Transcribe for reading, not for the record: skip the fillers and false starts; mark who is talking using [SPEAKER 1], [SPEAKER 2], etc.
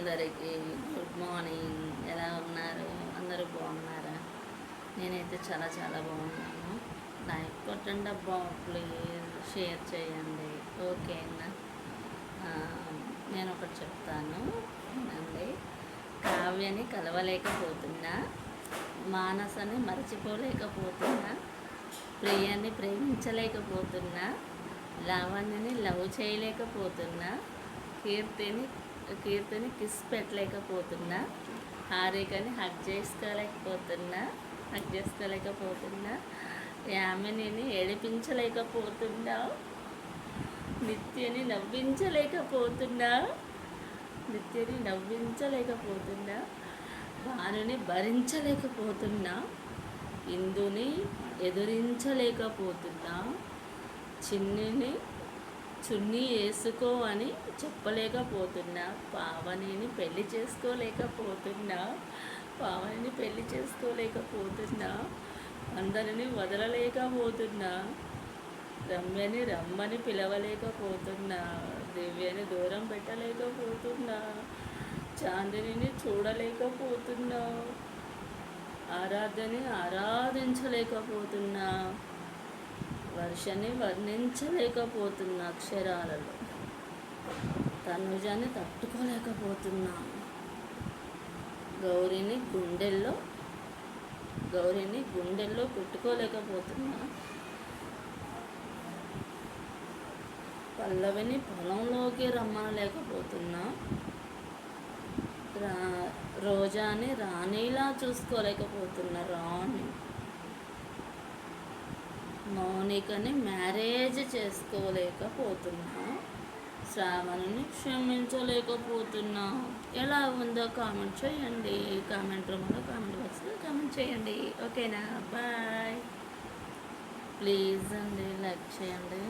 [SPEAKER 1] అందరికీ good morning. ఎలా ఉన్నారు? అందరూ బాగున్నారా? నేనైతే చాలా చాలా బాగున్నాను. లైక్ కొట్టండి అబ్బా, ప్లీజ్ షేర్ చేయండి, ఓకేనా? నేను ఒకటి చెప్తాను అండి. కావ్యని కలవలేకపోతున్నా, మానసని మర్చిపోలేకపోతున్నా, ప్రియని ప్రేమించలేకపోతున్నా, లావణ్యని లవ్ చేయలేకపోతున్నా, కీర్తిని కిస్ పెట్టలేకపోతున్నా, హారికని హగ్ చేసుకోలేకపోతున్నా, యామినిని ఏడిపించలేకపోతున్నా, నిత్యని నవ్వించలేకపోతున్నా, భానుని భరించలేకపోతున్నా, ఇందుని ఎదురించలేకపోతున్నా, చున్నీ వేసుకో అని చెప్పలేకపోతున్నా, పావనిని పెళ్లి చేసుకోలేకపోతున్నా, అందరిని వదలలేకపోతున్నా, రమ్యని రమ్మని పిలవలేకపోతున్నా, దివ్యని దూరం పెట్టలేకపోతున్నా, చాందిని చూడలేకపోతున్నా, ఆరాధ్యని ఆరాధించలేకపోతున్నా, వర్షని వర్ణించలేకపోతున్నా, అక్షరాలలో తనుజని తట్టుకోలేకపోతున్నా, గౌరిని గుండెల్లో పెట్టుకోలేకపోతున్నా, పల్లవిని పొలంలోకి రమ్మనలేకపోతున్నా, రోజాని రాణిలా చూసుకోలేకపోతున్నా, మౌనికని మ్యారేజ్ చేసుకోలేకపోతున్నా, శ్రావణిని క్షమించలేకపోతున్నా. ఎలా ఉందో కామెంట్ చేయండి. కామెంట్ రూమ్లో కామెంట్ బాక్స్లో కామెంట్ చేయండి, ఓకేనా? బాయ్. ప్లీజ్ అండి లైక్ చేయండి.